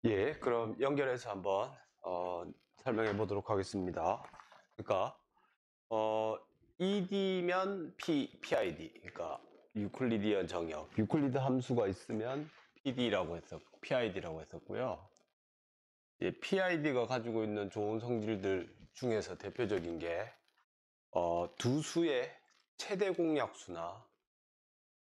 예, 그럼 연결해서 한번 설명해 보도록 하겠습니다. 그러니까 ED면 PID, 그러니까 유클리디언 정역, 유클리드 함수가 있으면 PID라고 했었고요. PID가 가지고 있는 좋은 성질들 중에서 대표적인 게 두 수의 최대 공약수나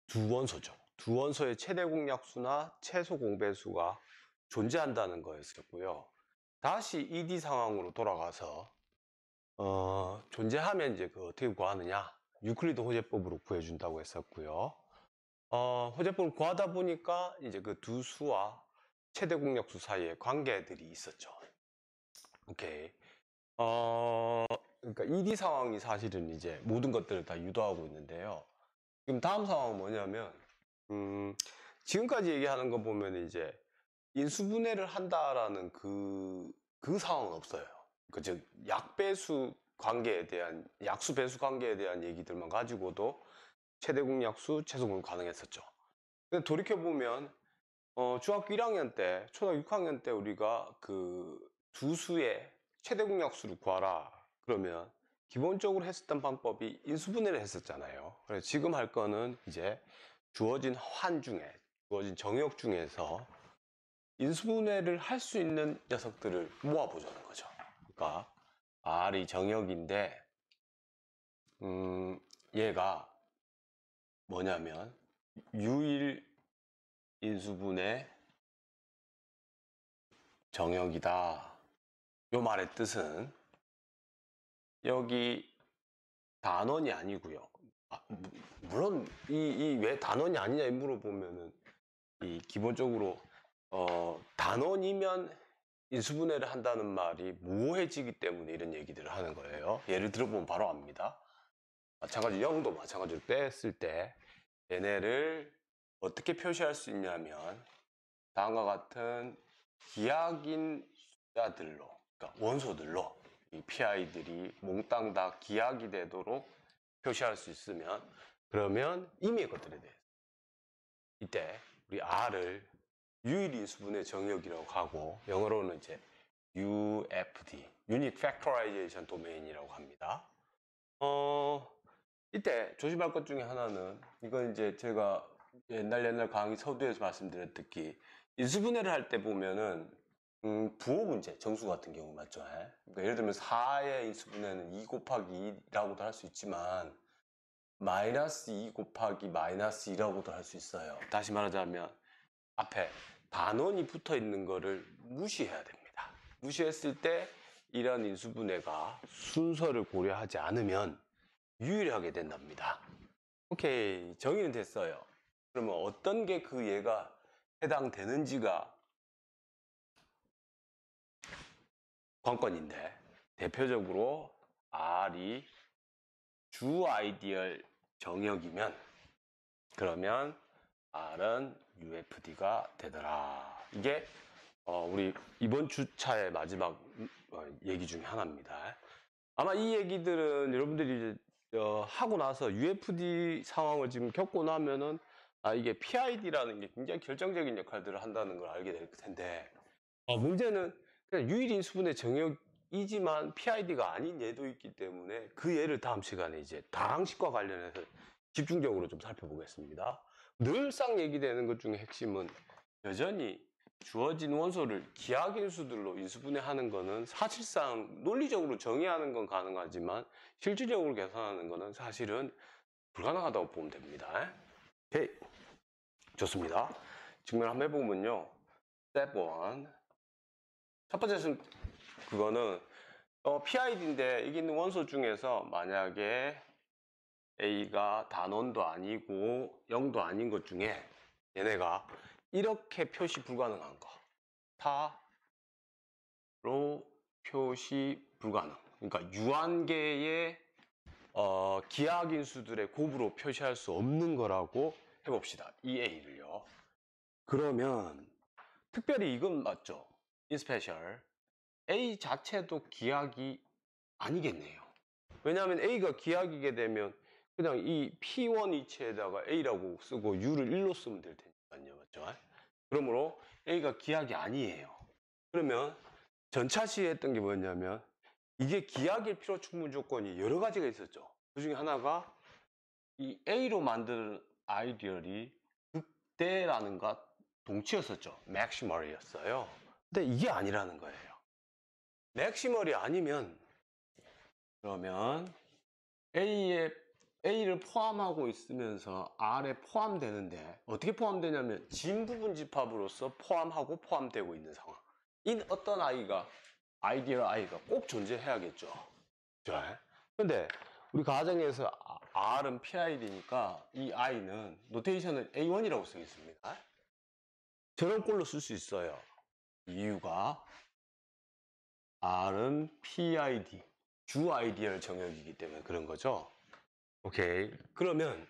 두 원소죠. 두 원소의 최대 공약수나 최소 공배수가 존재한다는 거였었고요. 다시 ED 상황으로 돌아가서 존재하면 이제 그 어떻게 구하느냐, 유클리드 호재법으로 구해준다고 했었고요. 호재법을 구하다 보니까 이제 그 두 수와 최대 공약수 사이에 관계들이 있었죠. 오케이. 그러니까 ED 상황이 사실은 이제 모든 것들을 다 유도하고 있는데요. 지금 다음 상황은 뭐냐면, 지금까지 얘기하는 거 보면 이제 인수분해를 한다라는 그 상황은 없어요. 그 즉 약배수 관계에 대한, 약수 배수 관계에 대한 얘기들만 가지고도 최대공 약수, 최소공 가능했었죠. 근데 돌이켜 보면 중학교 1학년 때, 초등학교 6학년 때 우리가 그 두 수의 최대공 약수를 구하라 그러면 기본적으로 했었던 방법이 인수분해를 했었잖아요. 그래서 지금 할 거는 이제 주어진 환 중에, 주어진 정역 중에서 인수분해를 할 수 있는 녀석들을 모아보자는 거죠. 그러니까 R이 정역인데 얘가 뭐냐면 유일 인수분해 정역이다. 요 말의 뜻은 여기 단원이 아니고요. 물론 이 왜 단원이 아니냐 물어보면은 이 기본적으로 단원이면 인수분해를 한다는 말이 모호해지기 때문에 이런 얘기들을 하는 거예요. 예를 들어보면 바로 압니다. 마찬가지 0도 마찬가지로 뺐을 때 얘네를 어떻게 표시할 수 있냐면 다음과 같은 기하인 숫자들로, 그러니까 원소들로 이 PI들이 몽땅 다 기하이 되도록 표시할 수 있으면, 그러면 이미의 것들에 대해서 이때 우리 R을 유일인수분해 정역이라고 하고 영어로는 이제 UFD, Unique Factorization Domain이라고 합니다. 이때 조심할 것 중에 하나는, 이건 이제 제가 옛날 강의 서두에서 말씀드렸듯이 인수분해를 할 때 보면은 부호 문제, 정수 같은 경우 맞죠? 그러니까 예를 들면 4의 인수분해는 2 곱하기 2라고도 할 수 있지만 마이너스 2 곱하기 마이너스 2라고도 할 수 있어요. 다시 말하자면 앞에 단원이 붙어 있는 거를 무시해야 됩니다. 무시했을 때 이런 인수분해가 순서를 고려하지 않으면 유일하게 된답니다. 오케이, 정의는 됐어요. 그러면 어떤 게 그 얘가 해당되는지가 관건인데, 대표적으로 R이 주 아이디얼 정역이면 그러면 R은 UFD가 되더라. 이게 우리 이번 주차의 마지막 얘기 중에 하나입니다. 아마 이 얘기들은 여러분들이 하고 나서 UFD 상황을 지금 겪고 나면은 이게 PID라는 게 굉장히 결정적인 역할들을 한다는 걸 알게 될 텐데, 문제는 그냥 유일인수분해 정역이지만 PID가 아닌 예도 있기 때문에 그 예를 다음 시간에 이제 다항식과 관련해서 집중적으로 좀 살펴보겠습니다. 늘상 얘기되는 것 중에 핵심은 여전히 주어진 원소를 기하인수들로 인수분해하는 거는 사실상 논리적으로 정의하는 건 가능하지만 실질적으로 계산하는 거는 사실은 불가능하다고 보면 됩니다. 오케이, 좋습니다. 증명 한번 해보면요. Step 1. 첫 번째는 그거는 PID인데 여기 있는 원소 중에서 만약에 A가 단원도 아니고 0도 아닌 것 중에 얘네가 이렇게 표시 불가능한 거, 타로 표시 불가능. 그러니까 유한계의 기하인수들의 곱으로 표시할 수 없는 거라고 해봅시다. 이 A를요. 그러면 특별히 이건 맞죠? 인스페셜 A 자체도 기하이 아니겠네요. 왜냐하면 A가 기하이게 되면 그냥 이 P1 이체에다가 A라고 쓰고 U를 1로 쓰면 될 테니까요. 맞죠? 그러므로 A가 기하이 아니에요. 그러면 전차시에 했던 게 뭐였냐면 이게 기하기의 필요 충분 조건이 여러 가지가 있었죠. 그 중에 하나가 이 A로 만든 아이디얼이 극대라는 것 동치였었죠. 맥시멀이었어요. 근데 이게 아니라는 거예요. 맥시멀이 아니면 그러면 A를 포함하고 있으면서 R에 포함되는데 어떻게 포함되냐면 진 부분 집합으로서 포함하고 포함되고 있는 상황. 이 어떤 아이디얼 I가 꼭 존재해야겠죠. 자, 근데 우리 가정에서 R은 PID니까 이 I는 노테이션은 A1이라고 쓰겠습니다. 저런 꼴로 쓸 수 있어요. 이유가 R은 PID, 주 아이디얼 정역이기 때문에 그런 거죠. 오케이. 그러면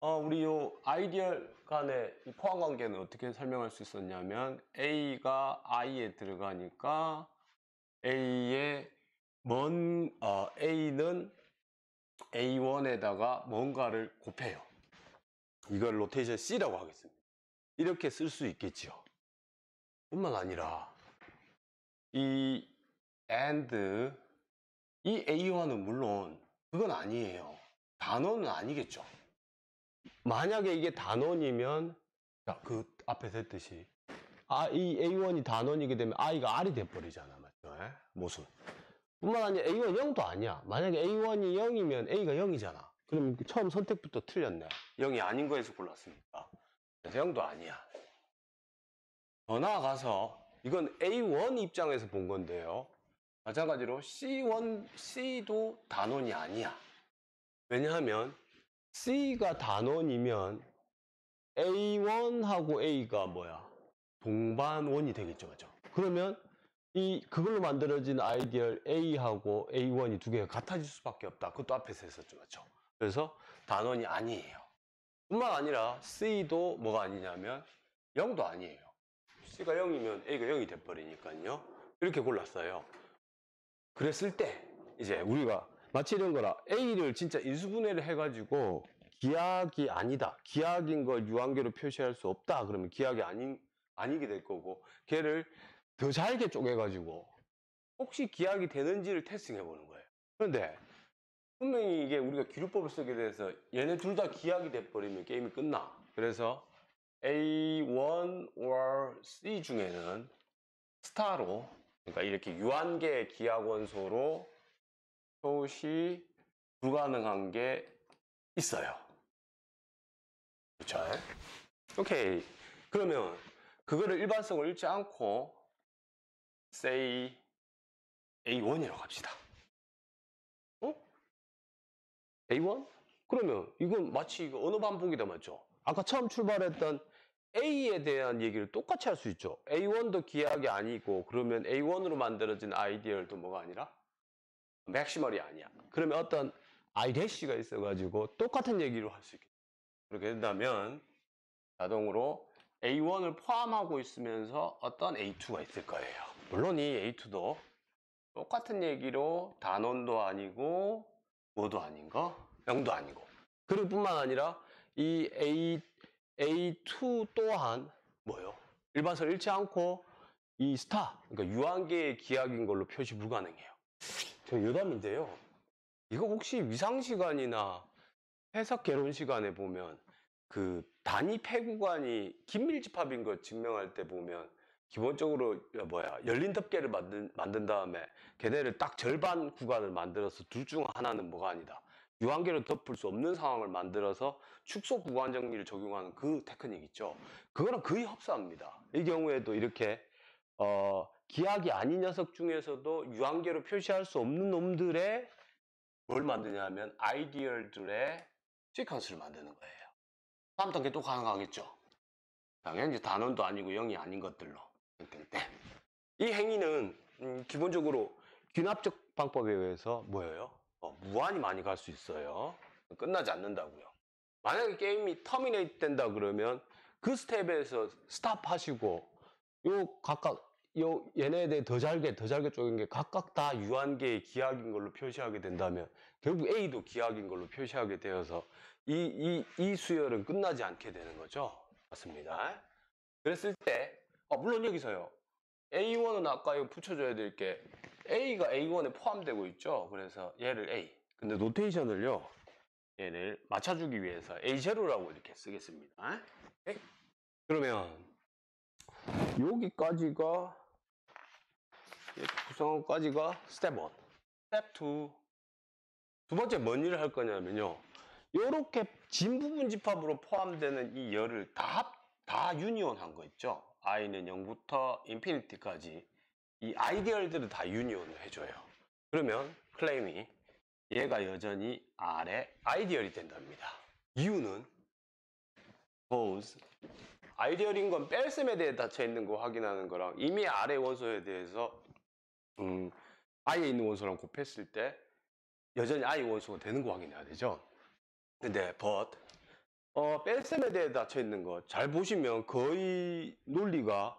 우리 요 아이디얼 간의 이 포함 관계는 어떻게 설명할 수 있었냐면 A가 I에 들어가니까 A는 A1에다가 뭔가를 곱해요. 이걸 로테이션 C라고 하겠습니다. 이렇게 쓸 수 있겠죠. 뿐만 아니라 이 AND 이 A1은 물론 그건 아니에요. 단원은 아니겠죠. 만약에 이게 단원이면 그 앞에서 했듯이 이 A1이 단원이게 되면 I가 R이 돼버리잖아. 맞죠? 모순. 뿐만 아니라 A1 0도 아니야. 만약에 A1이 0이면 A가 0이잖아. 그럼 처음 선택부터 틀렸네. 0이 아닌 거에서 골랐으니까. 그래서 0도 아니야. 더 나아가서 이건 A1 입장에서 본 건데요. 마찬가지로 C도 단원이 아니야. 왜냐하면 C가 단원이면 A1하고 A가 뭐야? 동반원이 되겠죠. 맞죠? 그러면 그걸로 만들어진 아이디얼 A하고 A1이 두 개가 같아질 수밖에 없다. 그것도 앞에서 했었죠. 맞죠? 그래서 단원이 아니에요. 뿐만 아니라 C도 뭐가 아니냐면 0도 아니에요. C가 0이면 A가 0이 돼버리니까요. 이렇게 골랐어요. 그랬을 때 이제 우리가 마치 이런 거라 A를 진짜 인수분해를 해가지고 기하기 아니다. 기하기인 걸 유한계로 표시할 수 없다. 그러면 기하기 아니게 될 거고 걔를 더 잘게 쪼개가지고 혹시 기하기 되는지를 테스팅해 보는 거예요. 그런데 분명히 이게 우리가 기류법을 쓰게 돼서 얘네 둘 다 기하기 돼버리면 게임이 끝나. 그래서 A1 or C 중에는 스타로 그러니까 이렇게 유한계 기하 원소로 표시 불가능한 게 있어요. 그렇죠? 오케이. 그러면 그거를 일반성을 잃지 않고 say A1이라고 합시다. A1? 그러면 이건 마치 이거 언어 반복이다 맞죠? 아까 처음 출발했던 A에 대한 얘기를 똑같이 할 수 있죠. A1도 기하기 아니고 그러면 A1으로 만들어진 아이디얼도 뭐가 아니라 맥시멀이 아니야. 그러면 어떤 I-가 있어가지고 똑같은 얘기를 할 수 있겠죠. 그렇게 된다면 자동으로 A1을 포함하고 있으면서 어떤 A2가 있을 거예요. 물론 이 A2도 똑같은 얘기로 단원도 아니고 뭐도 아닌 거, 0도 아니고. 그럴 뿐만 아니라 이 A2 또한 뭐요? 일반성을 잃지 않고 이 스타, 그러니까 유한계의 기하인 걸로 표시 불가능해요. 저 유담인데요. 이거 혹시 위상시간이나 해석 개론 시간에 보면 그 단위 폐구간이 긴밀집합인 거 증명할 때 보면 기본적으로 열린 덮개를 만든 다음에 걔네를 딱 절반 구간을 만들어서 둘 중 하나는 뭐가 아니다. 유한계로 덮을 수 없는 상황을 만들어서 축소 구간 정리를 적용하는 그 테크닉 있죠. 그거랑 거의 흡사합니다. 이 경우에도 이렇게 기하기 아닌 녀석 중에서도 유한계로 표시할 수 없는 놈들의 뭘 만드냐면 아이디얼들의 시퀀스를 만드는 거예요. 다음 단계 또 가능하겠죠. 당연히 단원도 아니고 0이 아닌 것들로. 이 행위는 기본적으로 귀납적 방법에 의해서 뭐예요? 무한히 많이 갈 수 있어요. 끝나지 않는다고요. 만약에 게임이 터미네이트 된다 그러면 그 스텝에서 스탑 하시고 얘네에 대해 더 잘게 쪼갠 게 각각 다 유한계의 기하인 걸로 표시하게 된다면 결국 A도 기하인 걸로 표시하게 되어서 이 수열은 끝나지 않게 되는 거죠. 맞습니다. 그랬을 때 물론 여기서요. A1은 아까 이거 붙여줘야 될 게 A가 A1에 포함되고 있죠. 그래서 얘를 A. 근데 노테이션을요. 얘를 맞춰주기 위해서 A0라고 이렇게 쓰겠습니다. 오케이? 그러면 여기까지가 구성한 까지가 스텝 1. 스텝 2. 두 번째 뭔 일을 할 거냐면요. 요렇게 진 부분 집합으로 포함되는 이 열을 다 유니온한 거 있죠. i는 0부터 인피니티까지 이 아이디얼들을 다 유니온을 해줘요. 그러면 클레임이 얘가 여전히 R의 아이디얼이 된답니다. 이유는 both 아이디얼인 건 뺄셈에 대해 닫혀 있는 거 확인하는 거랑 이미 R의 원소에 대해서 I에 있는 원소랑 곱했을 때 여전히 I 원소가 되는 거 확인해야 되죠. 근데 뺄셈에 대해 닫혀 있는 거 잘 보시면 거의 논리가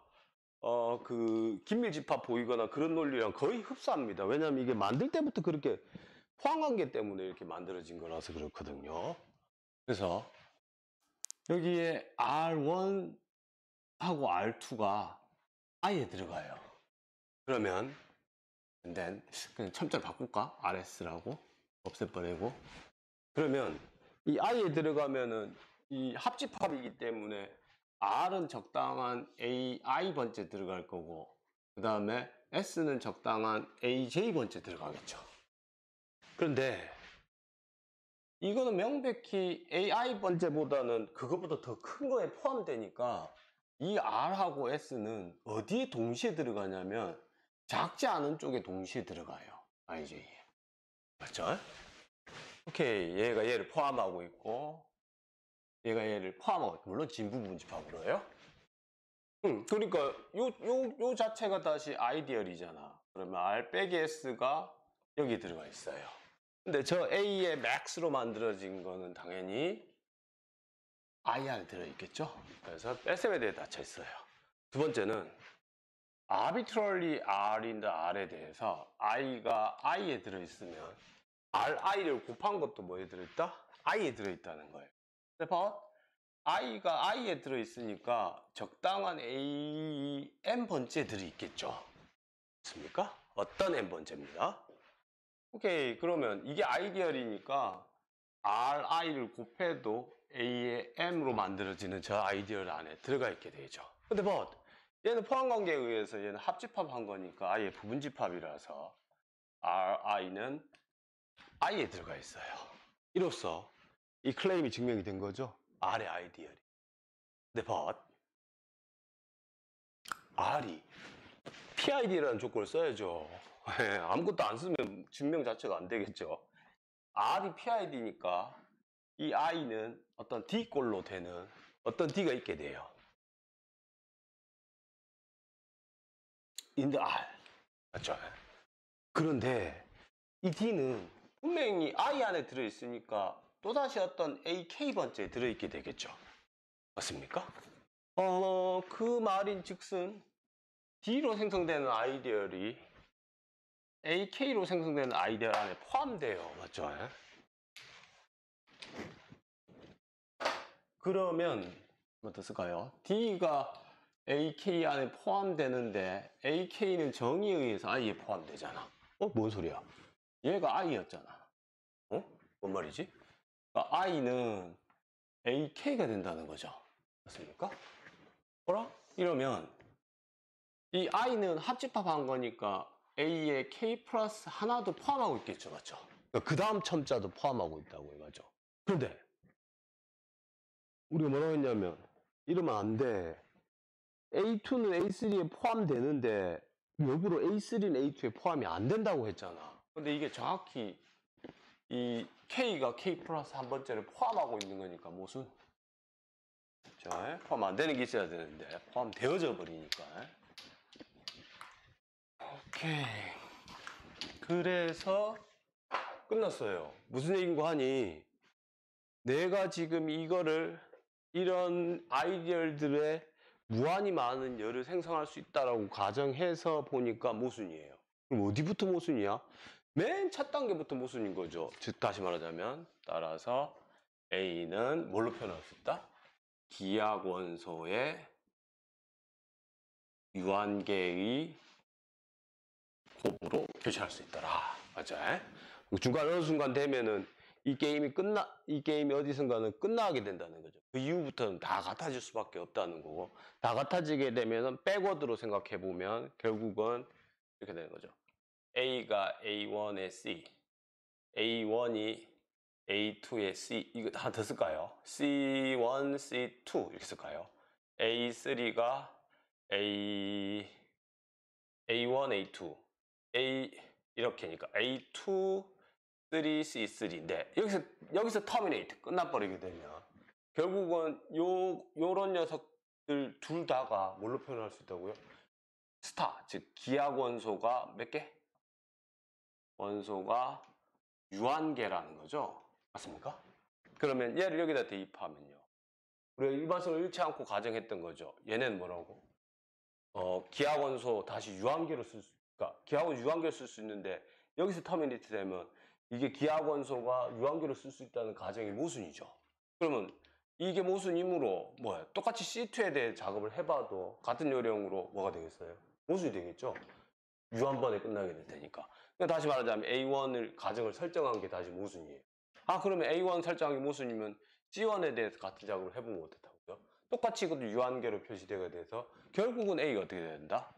그 긴밀집합 보이거나 그런 논리랑 거의 흡사합니다. 왜냐하면 이게 만들 때부터 그렇게 포항관계 때문에 이렇게 만들어진 거라서 그렇거든요. 그래서 여기에 R1하고 R2가 I에 들어가요. 그러면 그냥 첨자를 바꿀까? RS라고 없애버리고. 그러면 이 I에 들어가면은 이 합집합이기 때문에 R은 적당한 AI 번째 들어갈 거고 그 다음에 S는 적당한 AJ 번째 들어가겠죠. 그런데 이거는 명백히 AI 번째보다는 그것보다 더 큰 거에 포함되니까 이 R하고 S는 어디에 동시에 들어가냐면 작지 않은 쪽에 동시에 들어가요. IJ에. 맞죠? 오케이. 얘가 얘를 포함하고 있고 얘가 얘를 포함하고 있고 물론 진부분 집합으로요. 그러니까 요 자체가 다시 아이디얼이잖아. 그러면 R 빼기 S가 여기 들어가 있어요. 근데 저 A의 max로 만들어진 거는 당연히 I 안에 들어있겠죠? 그래서 뺄셈에 대해 닫혀 있어요. 두 번째는 arbitrarily R인 the R에 대해서 I가 I에 들어있으면 RI를 곱한 것도 뭐에 들어있다? I에 들어있다는 거예요. 근데 I가 I에 들어있으니까 적당한 n 번째 들어있겠죠. 맞습니까? 어떤 n 번째입니다. 오케이. 그러면 이게 아이디얼이니까 RI를 곱해도 A의 M으로 만들어지는 저 아이디얼 안에 들어가 있게 되죠. 근데 얘는 포함관계에 의해서 얘는 합집합한 거니까 I의 부분집합이라서 RI는 I에 들어가 있어요. 이로써 이 클레임이 증명이 된 거죠. R의 아이디얼이. 근데 R이 PID라는 조건을 써야죠. 아무것도 안 쓰면 증명 자체가 안 되겠죠. R이 PID니까 이 I는 어떤 D꼴로 되는 어떤 D가 있게 돼요. in the R. 맞죠? 그런데 이 D는 분명히 I 안에 들어있으니까 또다시 어떤 AK번째에 들어있게 되겠죠. 맞습니까? 그 말인 즉슨 D로 생성되는 아이디얼이 AK로 생성되는 아이디얼 안에 포함돼요. 맞죠? 그러면 어떻을까요? D가 AK 안에 포함되는데 AK는 정의에 의해서 I에 포함되잖아. 뭔 소리야? 얘가 I였잖아. 뭔 말이지? 그러니까 I는 AK가 된다는 거죠. 맞습니까? 뭐라? 이러면 이 I는 합집합한 거니까 A에 K 플러스 하나도 포함하고 있겠죠. 맞죠? 그 다음 첨자도 포함하고 있다고 이거죠. 그런데 우리가 뭐라고 했냐면 이러면 안 돼. A2는 A3에 포함되는데 역으로 A3는 A2에 포함이 안 된다고 했잖아. 근데 이게 정확히 이 K가 K 플러스 한 번째를 포함하고 있는 거니까 무슨? 자, 포함 안 되는 게 있어야 되는데 포함되어져 버리니까. 오케이. 그래서 끝났어요. 무슨 얘기인고 하니 내가 지금 이거를 이런 아이디얼들의 무한히 많은 열을 생성할 수 있다라고 가정해서 보니까 모순이에요. 그럼 어디부터 모순이야? 맨 첫 단계부터 모순인 거죠. 즉 다시 말하자면 따라서 A는 뭘로 표현할 수 있다? 기하 원소의 유한계의 곱으로 표시할 수 있더라. 맞죠? 중간 어느 순간 되면은 이 게임이 어디선가는 끝나게 된다는 거죠. 그 이후부터는 다 같아질 수밖에 없다는 거고, 다 같아지게 되면은 백워드로 생각해 보면 결국은 이렇게 되는 거죠. A가 A1의 C, A1이 A2의 C, 이거 하나 더 쓸까요? C1, C2 이렇게 쓸까요? A3가 A1, A2, 이렇게니까 A2, 3C3인데 여기서 터미네이트 끝나버리게 되면 결국은 요런 녀석들 둘 다가 뭘로 표현할 수 있다고요? 스타, 즉 기하 원소가 몇 개? 원소가 유한계라는 거죠. 맞습니까? 그러면 얘를 여기다 대입하면요. 우리가 일반성을 잃지 않고 가정했던 거죠. 얘는 뭐라고? 기하 원소 다시 유한계로 그러니까 기하 원소 유한계로 쓸 수 있는데 여기서 터미네이트 되면 이게 기하 원소가 유한계로 쓸 수 있다는 가정이 모순이죠. 그러면 이게 모순이므로 뭐야? 똑같이 C2에 대해 작업을 해봐도 같은 요령으로 뭐가 되겠어요? 모순이 되겠죠. 유한번에 끝나게 될 테니까. 그러니까 다시 말하자면 A1을 가정을 설정한 게 다시 모순이에요. 그러면 A1 설정한 게 모순이면 C1에 대해서 같은 작업을 해보면 어떻다고요? 똑같이 이것도 유한계로 표시되게 돼서 결국은 A가 어떻게 된다?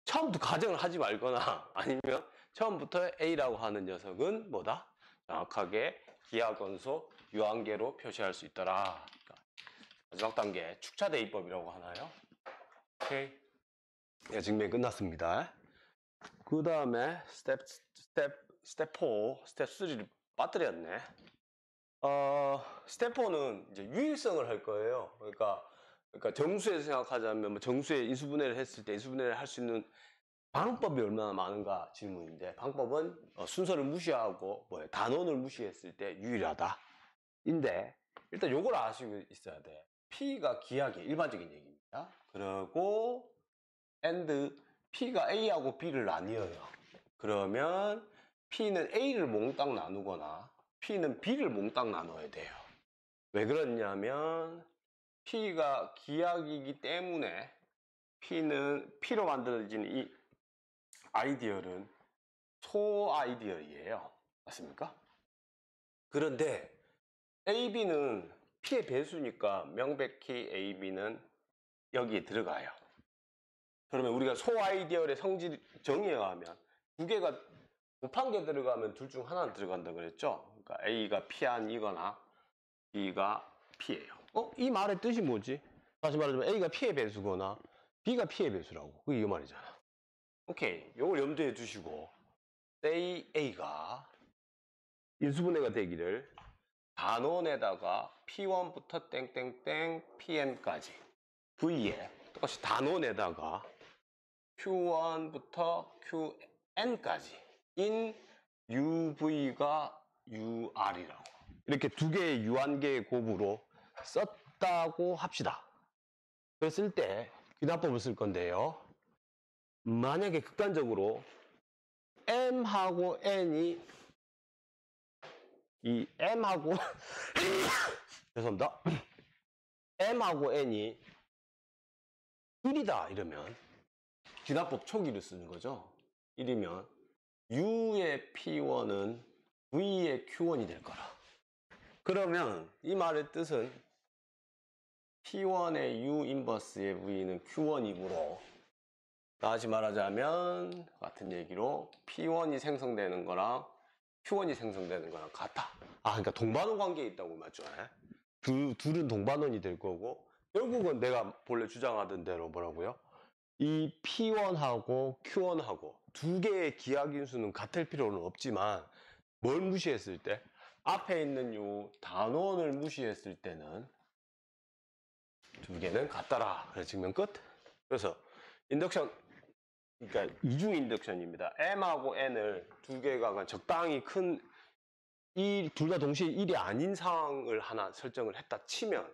처음부터 가정을 하지 말거나 아니면 처음부터 A라고 하는 녀석은 뭐다? 정확하게 기하건소 유한계로 표시할 수 있더라. 그러니까 마지막 단계 축차대입법이라고 하나요? 오케이. 네, 증명이 끝났습니다. 그 다음에 스텝 4, 스텝 3를 빠뜨렸네. 스텝 4는 이제 유일성을 할 거예요. 그러니까 정수에서 생각하자면 정수의 인수분해를 했을 때 인수분해를 할 수 있는 방법이 얼마나 많은가 질문인데, 방법은 순서를 무시하고 단원을 무시했을 때 유일하다. 인데 일단 요걸 아시고 있어야 돼. P가 기하계 일반적인 얘기입니다. 그리고 and P가 A하고 B를 나뉘어요. 그러면 P는 A를 몽땅 나누거나 P는 B를 몽땅 나눠야 돼요. 왜 그러냐면 P가 기하이기 때문에 P로 만들어진 이 아이디얼은 소아이디얼이에요. 맞습니까? 그런데 AB는 P의 배수니까 명백히 AB는 여기에 들어가요. 그러면 우리가 소아이디얼의 성질 정의에 의하면 두 개가 곱한 개 들어가면 둘 중 하나는 들어간다 그랬죠? 그러니까 A가 P 아니거나 B가 P예요. 이 말의 뜻이 뭐지? 다시 말하자면 A가 P의 배수거나 B가 P의 배수라고. 그게 이 말이잖아. 오케이. 요걸 염두에 두시고 say A가 인수분해가 되기를 단원에다가 P1부터 땡땡땡 PM까지 V에 똑같이 단원에다가 Q1부터 QN까지 인 UV가 UR이라고 이렇게 두 개의 유한계의 곱으로 썼다고 합시다. 그랬을 때 귀납법을 쓸 건데요. 만약에 극단적으로 M하고 N이 이 M하고 죄송합니다. M하고 N이 1이다 이러면 귀납법 초기를 쓰는 거죠. 1이면 U의 P1은 V의 Q1이 될 거라. 그러면 이 말의 뜻은 P1의 U 인버스의 V는 Q1이므로 다시 말하자면 같은 얘기로 P1이 생성되는 거랑 Q1이 생성되는 거랑 같아. 그러니까 동반원 관계에 있다고 맞죠? 둘은 동반원이 될 거고 결국은 내가 본래 주장하던 대로 뭐라고요? 이 P1하고 Q1하고 두 개의 기하인수는 같을 필요는 없지만 뭘 무시했을 때? 앞에 있는 요 단원을 무시했을 때는 두 개는 같더라. 그래서 증명 끝. 그래서 인덕션, 그러니까 이중 인덕션입니다. M하고 N을 두 개가 적당히 큰 둘 다 동시에 1이 아닌 상황을 하나 설정을 했다 치면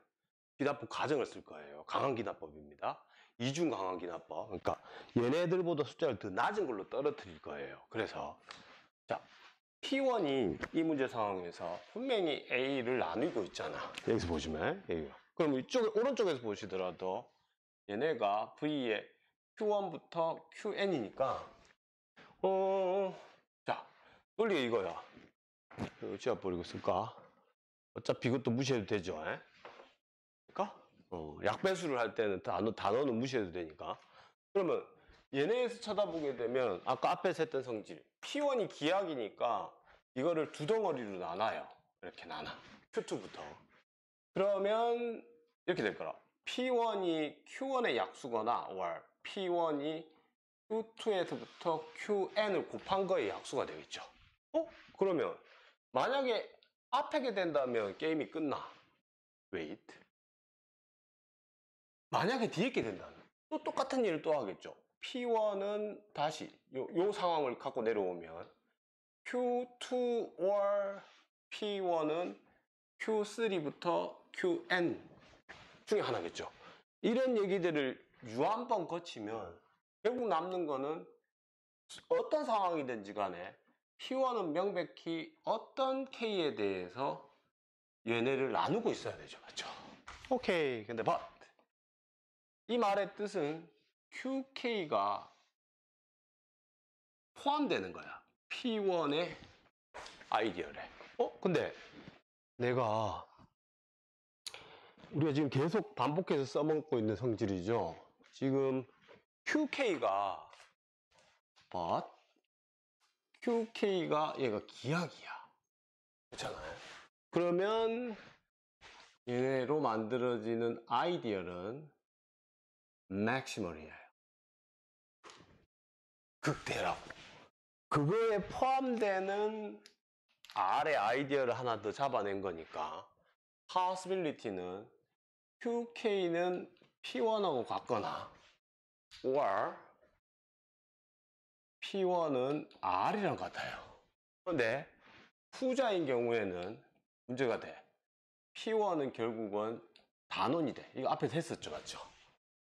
기납법 가정을 쓸 거예요. 강한 기납법입니다. 이중 강한 기납법. 그러니까 얘네들보다 숫자를 더 낮은 걸로 떨어뜨릴 거예요. 그래서 자, P1이 이 문제 상황에서 분명히 A를 나누고 있잖아. 여기서 보시면 A가. 그럼 이쪽 오른쪽에서 보시더라도 얘네가 V의 Q1부터 QN이니까 자, 논리가 이거야. 이거 지워버리고 쓸까? 어차피 이것도 무시해도 되죠. 에? 그러니까 약배수를 할 때는 단어는 무시해도 되니까. 그러면 얘네에서 쳐다보게 되면 아까 앞에서 했던 성질 P1이 기하기니까 이거를 두 덩어리로 나눠요. 이렇게 나눠. Q2부터. 그러면 이렇게 될 거라. P1이 Q1의 약수거나 or P1이 Q2에서부터 QN을 곱한 거의 약수가 되겠죠. 그러면 만약에 앞에게 된다면 게임이 끝나. wait. 만약에 뒤에 게 된다면 또 똑같은 일을 또 하겠죠. P1은 다시 요 상황을 갖고 내려오면 Q2 or P1은 Q3부터 QN 중에 하나겠죠. 이런 얘기들을 유한번 거치면 결국 남는 거는 어떤 상황이든지 간에 P1은 명백히 어떤 K에 대해서 얘네를 나누고 있어야 되죠. 맞죠? 오케이. 근데 but 이 말의 뜻은 QK가 포함되는 거야. P1의 아이디어래. 근데 우리가 지금 계속 반복해서 써먹고 있는 성질이죠. 지금 QK가 but QK가 얘가 기하기야. 그렇잖아요. 그러면 얘네로 만들어지는 아이디어는 맥시멀이에요. 극대라고. 그거에 포함되는 R의 아이디어를 하나 더 잡아낸 거니까 possibility는 QK는 P1하고 같거나 or P1은 R이랑 같아요. 그런데 후자인 경우에는 문제가 돼. P1은 결국은 단원이 돼. 이거 앞에서 했었죠. 맞죠?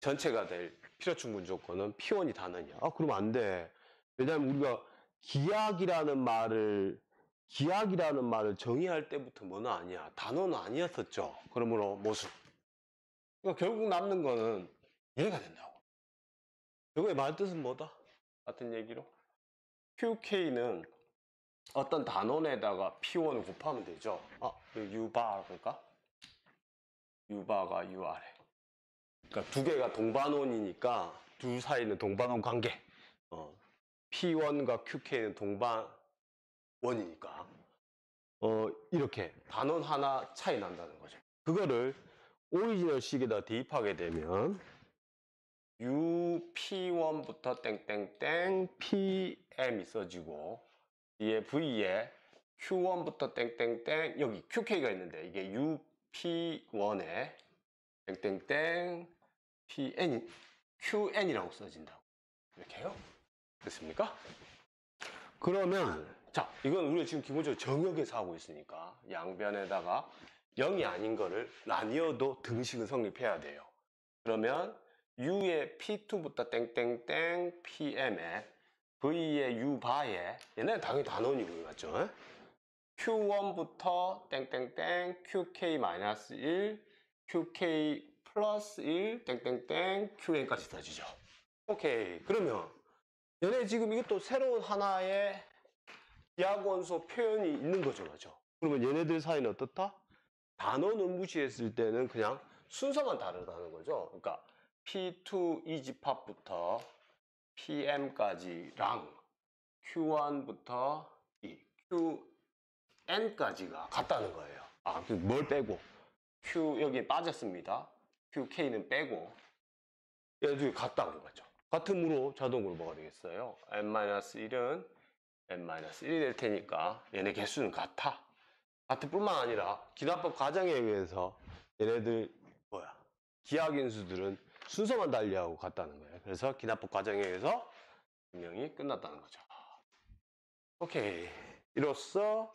전체가 될 필요충분 조건은 P1이 단원이야. 그러면 안 돼. 왜냐하면 우리가 기하기라는 말을 정의할 때부터 뭐는 아니야. 단어는 아니었었죠. 그러므로 모수. 그러니까 결국 남는 거는 얘가 된다고. 이거의 말뜻은 뭐다? 같은 얘기로 QK는 어떤 단원에다가 P1을 곱하면 되죠. U바 볼까? U바가 UR에. 그러니까 두 개가 동반원이니까 둘 사이는 동반원 관계. P1과 QK는 동반원이니까 이렇게 단원 하나 차이 난다는 거죠. 그거를 오리지널 식에다 대입하게 되면 UP1부터 땡땡땡 PM이 써지고 뒤에 V에 Q1부터 땡땡땡 여기 QK가 있는데 이게 UP1에 땡땡땡 QN이라고 써진다고. 이렇게 해요. 됐습니까? 그러면 자, 이건 우리가 지금 기본적으로 정역에서 하고 있으니까 양변에다가 0이 아닌 거를 나뉘어도 등식은 성립해야 돼요. 그러면 U의 P2부터 땡땡땡 PM에 V의 U바에 얘네는 당연히 단원이고요. 맞죠? Q1부터 땡땡땡 QK-1 QK 플러스 1 땡땡땡 QN까지 따지죠. 오케이. 그러면 얘네 지금 이것도 새로운 하나의 기하원소 표현이 있는 거죠. 맞죠? 그러면 얘네들 사이는 어떻다? 단원을 무시했을 때는 그냥 순서만 다르다는 거죠. 그러니까 P2 이집합부터 PM까지랑 Q1부터 이 QN까지가 같다는 거예요. 뭘 빼고? Q 여기 빠졌습니다. QK는 빼고 얘들이 같다고 맞죠? 같으므로 자동으로 뭐가 되겠어요? N-1은 N-1이 될 테니까 얘네 개수는 같아. 같을 뿐만 아니라 기납법 과정에 의해서 얘네들 기하인수들은 순서만 달리하고 같다는 거예요. 그래서 기납법 과정에 의해서 분명히 끝났다는 거죠. 오케이. 이로써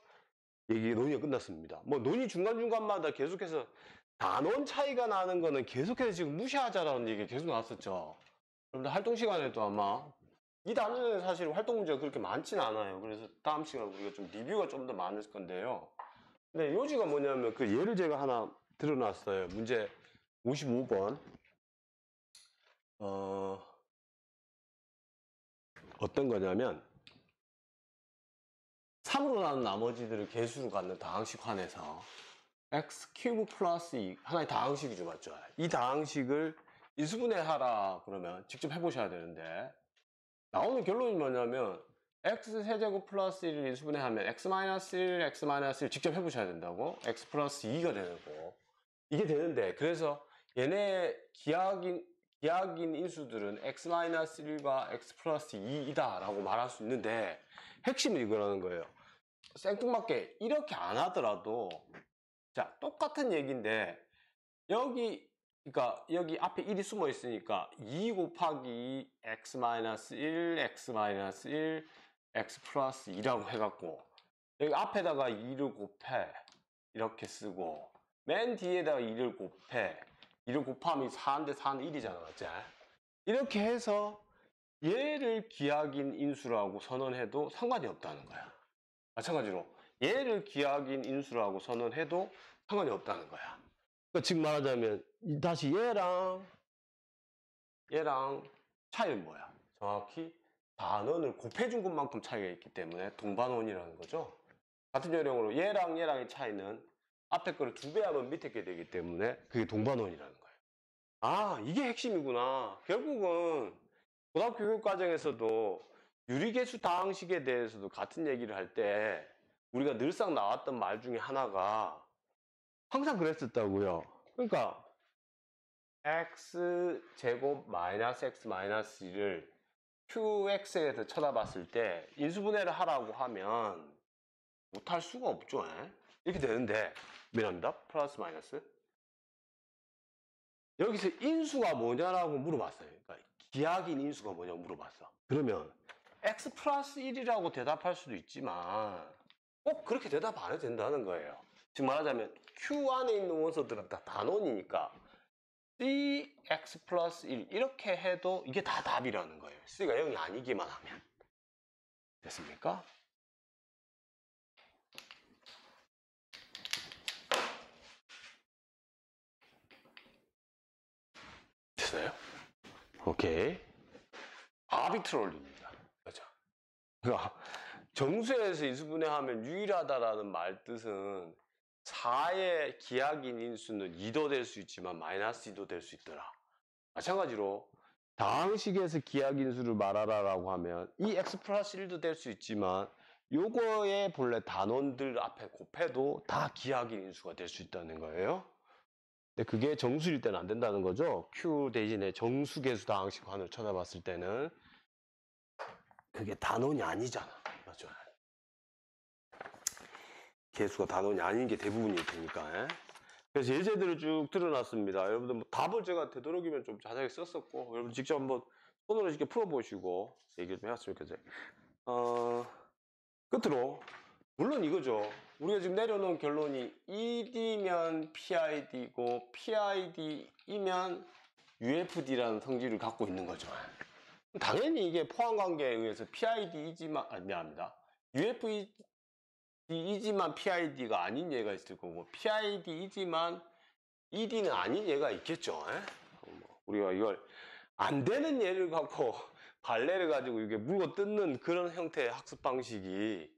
논의가 끝났습니다. 논의 중간중간마다 계속해서 단원 차이가 나는 거는 계속해서 지금 무시하자라는 얘기가 계속 나왔었죠. 여러분들 활동 시간에도 아마 이 단원에는 사실 활동 문제가 그렇게 많지는 않아요. 그래서 다음 시간에 우리가 좀 리뷰가 좀 더 많을 건데요. 근데 요지가 뭐냐면 그 예를 제가 하나 들어놨어요. 문제 55번. 어떤 거냐면 3으로 나눈 나머지들을 개수로 갖는 다항식환에서 x 큐브 플러스 2 하나의 다항식이죠, 맞죠? 이 다항식을 인수분해하라 그러면 직접 해보셔야 되는데 나오는 결론이 뭐냐면 x 세제곱 플러스 1을 인수분해하면 x 마이너스 1, x 마이너스 1 직접 해보셔야 된다고 x 플러스 2가 되는 거 이게 되는데 그래서 얘네 기하학인 인수들은 x 마이너스 1과 x 플러스 2이다 라고 말할 수 있는데 핵심은 이거라는 거예요. 생뚱맞게 이렇게 안 하더라도 자 똑같은 얘기인데 여기 그러니까 여기 앞에 1이 숨어 있으니까 2 곱하기 x 마이너스 1, x 마이너스 1, x 플러스 2라고 해갖고 여기 앞에다가 2를 곱해 이렇게 쓰고 맨 뒤에다가 2를 곱해 2를 곱하면 4인데 4는 1이잖아, 맞지? 이렇게 해서 얘를 기하학인 인수라고 선언해도 상관이 없다는 거야. 마찬가지로 얘를 기하학인 인수라고 선언해도 상관이 없다는 거야. 그러니까 지금 말하자면 다시 얘랑 차이는 뭐야? 정확히 단원을 곱해준 것만큼 차이가 있기 때문에 동반원이라는 거죠. 같은 요령으로 얘랑의 차이는 앞에 거를 2배 하면 밑에 게 되기 때문에 그게 동반원이라는 거예요. 아, 이게 핵심이구나. 결국은 고등학교 교육 과정에서도 유리계수 다항식에 대해서도 같은 얘기를 할 때 우리가 늘상 나왔던 말 중에 하나가 항상 그랬었다고요. 그러니까 x제곱 마이너스 x 마이너스 2를 qx에서 쳐다봤을 때 인수분해를 하라고 하면 못할 수가 없죠. 이렇게 되는데 미안합니다. 플러스 마이너스 여기서 인수가 뭐냐라고 물어봤어요. 그러니까 기하학인 인수가 뭐냐고 물어봤어. 그러면 x 플러스 1이라고 대답할 수도 있지만 꼭 그렇게 대답 안 해도 된다는 거예요. 즉 말하자면 Q 안에 있는 원소들은 다 단원이니까 Cx 플러스 1 이렇게 해도 이게 다 답이라는 거예요. C가 0이 아니기만 하면. 됐습니까? 됐어요? 오케이. 아비트럴리입니다. 그렇죠? 그러니까 정수에서 인수분해하면 유일하다라는 말 뜻은 4의 기하학인 인수는 2도 될 수 있지만 마이너스 2도 될 수 있더라. 마찬가지로 다항식에서 기하학인 수를 말하라라고 하면 이 x 플러스 1도 될 수 있지만 요거의 본래 단원들 앞에 곱해도 다 기하학인 인수가 될 수 있다는 거예요. 근데 그게 정수일 때는 안 된다는 거죠. Q 대신에 정수계수 다항식환을 쳐다봤을 때는 그게 단원이 아니잖아. 맞죠? 개수가 단원이 아닌 게 대부분일 테니까. 그래서 예제들을 쭉 드러났습니다. 여러분들 뭐 답을 제가 되도록이면 좀 자세하게 썼었고 여러분 직접 한번 손으로 이렇게 풀어보시고 얘기 좀 해봤으면 좋겠어요. 끝으로 물론 이거죠. 우리가 지금 내려놓은 결론이 ED면 PID고 PID이면 UFD라는 성질을 갖고 있는 거죠. 당연히 이게 포함관계에 의해서 PID이지만 미안합니다. UFD이지만 PID가 아닌 얘가 있을 거고 PID이지만 ED는 아닌 얘가 있겠죠. 우리가 이걸 안 되는 예를 갖고 발레를 가지고 이게 물고 뜯는 그런 형태의 학습 방식이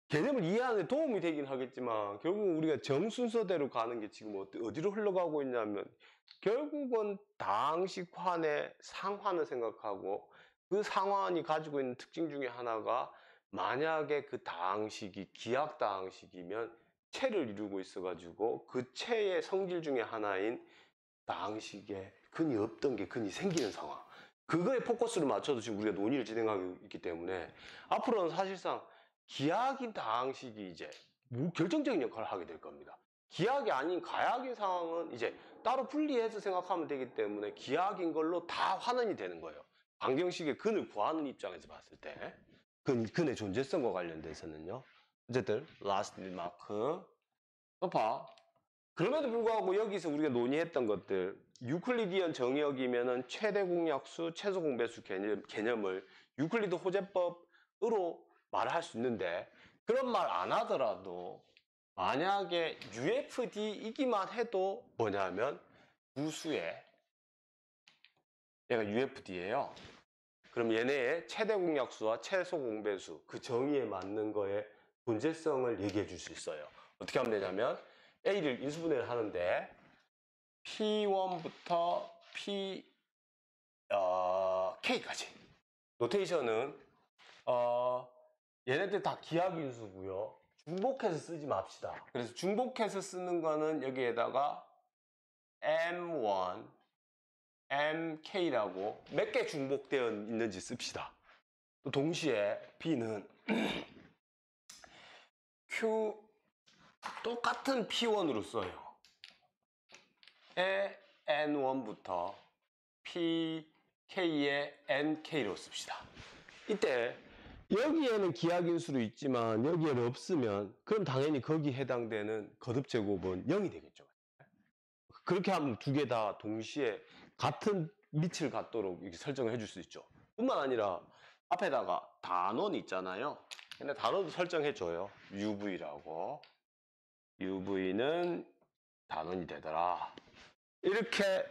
개념을 이해하는 데 도움이 되긴 하겠지만 결국 우리가 정 순서대로 가는 게 지금 어디로 흘러가고 있냐면 결국은 다항식환의 상환을 생각하고 그 상환이 가지고 있는 특징 중에 하나가 만약에 그 다항식이 기하학 다항식이면 체를 이루고 있어가지고 그 체의 성질 중에 하나인 다항식에 근이 없던 게 근이 생기는 상황. 그거에 포커스를 맞춰서 지금 우리가 논의를 진행하고 있기 때문에 앞으로는 사실상 기하학인 다항식이 이제 결정적인 역할을 하게 될 겁니다. 기하학이 아닌 가야학인 상황은 이제 따로 분리해서 생각하면 되기 때문에 기하학인 걸로 다 환원이 되는 거예요. 방정식의 근을 구하는 입장에서 봤을 때 근의 존재성과 관련돼서는요. 어쨌든 last remark 봐. 그럼에도 불구하고 여기서 우리가 논의했던 것들 유클리디언 정의역이면은 최대 공약수, 최소 공배수 개념을 유클리드 호재법으로 말을 할 수 있는데 그런 말 안 하더라도 만약에 UFD이기만 해도 뭐냐면 무수의 얘가 UFD예요. 그럼 얘네의 최대 공약수와 최소 공배수 그 정의에 맞는 거에 존재성을 얘기해 줄 수 있어요. 어떻게 하면 되냐면 A를 인수분해를 하는데 P1부터 K까지 노테이션은 얘네들 다 기하인수고요. 중복해서 쓰지 맙시다. 그래서 중복해서 쓰는 거는 여기에다가 M1, MK라고 몇 개 중복되어 있는지 씁시다. 또 동시에 B는 Q 똑같은 P1으로 써요. 에 N1부터 PK의 NK로 씁시다. 이때 여기에는 기하인수로 있지만 여기에는 없으면 그럼 당연히 거기 해당되는 거듭 제곱은 0이 되겠죠. 그렇게 하면 두 개 다 동시에 같은 밑을 갖도록 이렇게 설정을 해줄 수 있죠. 뿐만 아니라 앞에다가 단원 있잖아요. 근데 단원도 설정해줘요. UV라고. UV는 단원이 되더라. 이렇게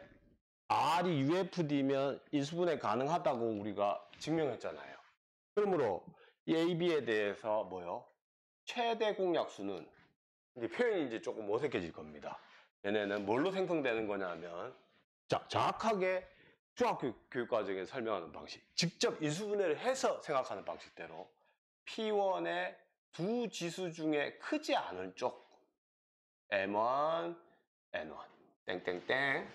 R이 UFD면 인수분해 가능하다고 우리가 증명했잖아요. 그러므로 이 AB에 대해서 뭐요? 최대 공약수는 이제 표현이 이제 조금 어색해질 겁니다. 얘네는 뭘로 생성되는 거냐면 자, 정확하게 중학교 교육과정에 설명하는 방식, 직접 인수분해를 해서 생각하는 방식대로 P1의 두 지수 중에 크지 않은 쪽 M1, N1 땡땡땡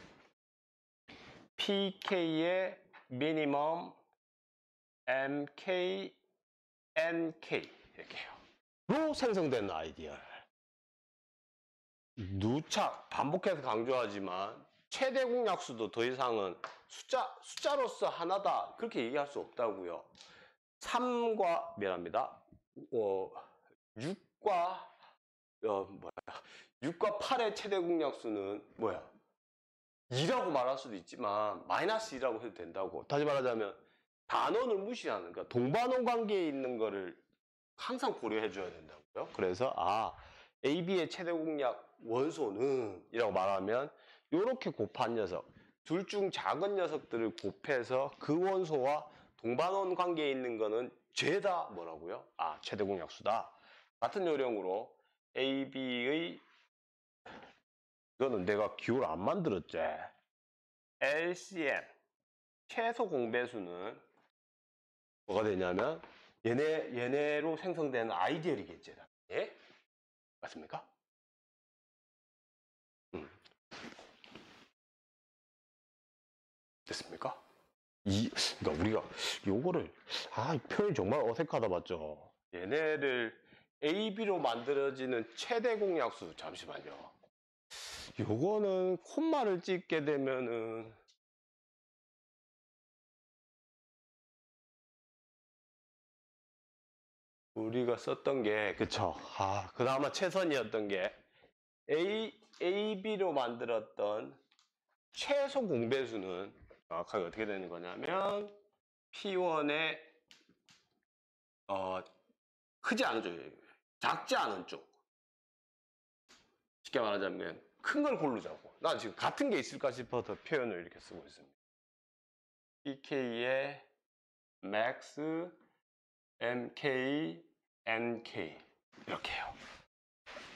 PK의 미니멈 MK, NK 이렇게 해요. 로 생성되는 아이디어를 누차 반복해서 강조하지만 최대 공약수도 더 이상은 숫자로서 하나다 그렇게 얘기할 수 없다고요. 3과 미안합니다. 6과 6과 8의 최대 공약수는 뭐야? 2라고 말할 수도 있지만 마이너스 2라고 해도 된다고. 다시 말하자면 단원을 무시하는 그러니까 동반원 관계에 있는 거를 항상 고려해 줘야 된다고요. 그래서 AB의 최대 공약 원소는 이라고 말하면 이렇게 곱한 녀석 둘 중 작은 녀석들을 곱해서 그 원소와 동반원 관계에 있는 거는 죄다 뭐라고요? 최대 공약수다. 같은 요령으로 AB의 이거는 내가 기호를 안 만들었지. LCM 최소 공배수는 뭐가 되냐면 얘네로 생성되는 아이디얼이겠지. 예? 맞습니까? 됐습니까? 그러니까 우리가 요거를 표현이 정말 어색하다 맞죠? 얘네를 AB로 만들어지는 최대 공약수 잠시만요. 요거는 콤마를 찍게 되면은 우리가 썼던 게 그쵸? 그나마 최선이었던 게 AB로 만들었던 최소 공배수는 정확하게 어떻게 되는 거냐면 P1의 크지 않은 쪽이에요. 작지 않은 쪽. 쉽게 말하자면 큰 걸 고르자고. 난 지금 같은 게 있을까 싶어서 표현을 이렇게 쓰고 있습니다. PK의 max, MK, NK 이렇게 해요.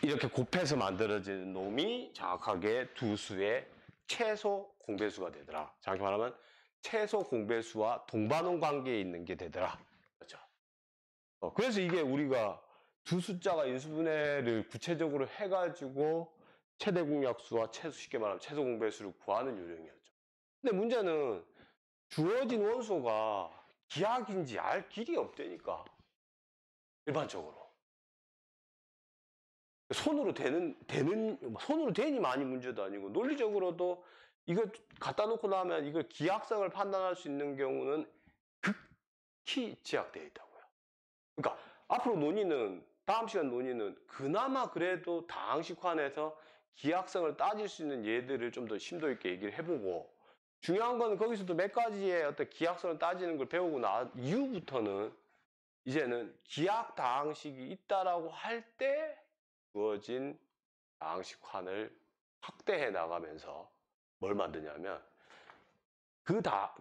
이렇게 곱해서 만들어지는 놈이 정확하게 두 수의 최소 공배수가 되더라. 정확히 말하면 최소 공배수와 동반원 관계에 있는 게 되더라. 그렇죠? 그래서 이게 우리가 두 숫자가 인수분해를 구체적으로 해가지고 최대 공약수와 쉽게 말하면 최소 공배수를 구하는 요령이었죠. 근데 문제는 주어진 원소가 기하인지 알 길이 없다니까. 일반적으로. 손으로 손으로 되니 많이 문제도 아니고 논리적으로도 이걸 갖다 놓고 나면 이걸 기하성을 판단할 수 있는 경우는 극히 제약되어 있다고요. 그러니까 앞으로 다음 시간 논의는 그나마 그래도 다항식환에서 기하성을 따질 수 있는 예들을 좀 더 심도 있게 얘기를 해보고 중요한 건 거기서도 몇 가지의 어떤 기하성을 따지는 걸 배우고 나 이후부터는 이제는 기하 다항식이 있다라고 할 때 주어진 다항식환을 확대해 나가면서 뭘 만드냐면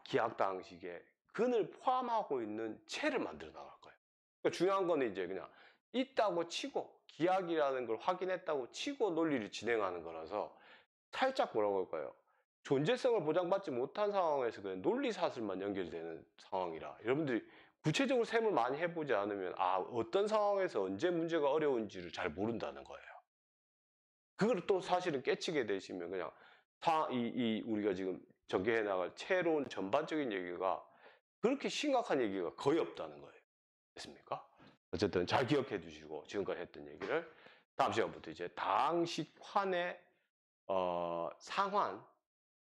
기하 다항식의 근을 포함하고 있는 체를 만들어 나갈 거예요. 그러니까 중요한 거는 이제 그냥 있다고 치고 기하학이라는 걸 확인했다고 치고 논리를 진행하는 거라서 살짝 뭐라고 할까요? 존재성을 보장받지 못한 상황에서 그냥 논리사슬만 연결되는 상황이라 여러분들이 구체적으로 셈을 많이 해보지 않으면 어떤 상황에서 언제 문제가 어려운지를 잘 모른다는 거예요. 그걸 또 사실은 깨치게 되시면 그냥 우리가 지금 전개해 나갈 채론 전반적인 얘기가 그렇게 심각한 얘기가 거의 없다는 거예요. 됐습니까? 어쨌든 잘 기억해 두시고 지금까지 했던 얘기를 다음 시간부터 이제 다항식환의 상환으로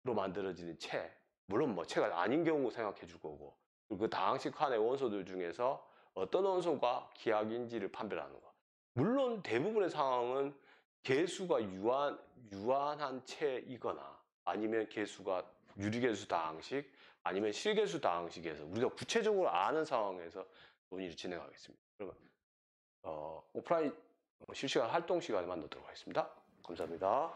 만들어지는 체, 물론 뭐 체가 아닌 경우 생각해 줄 거고 그리고 그 다항식환의 원소들 중에서 어떤 원소가 기하학인지를 판별하는 거. 물론 대부분의 상황은 개수가 유한한 체이거나 아니면 개수가 유리개수 다항식 아니면 실개수 다항식에서 우리가 구체적으로 아는 상황에서 논의를 진행하겠습니다. 그러면 오프라인 실시간 활동 시간에 만나도록 하겠습니다. 감사합니다.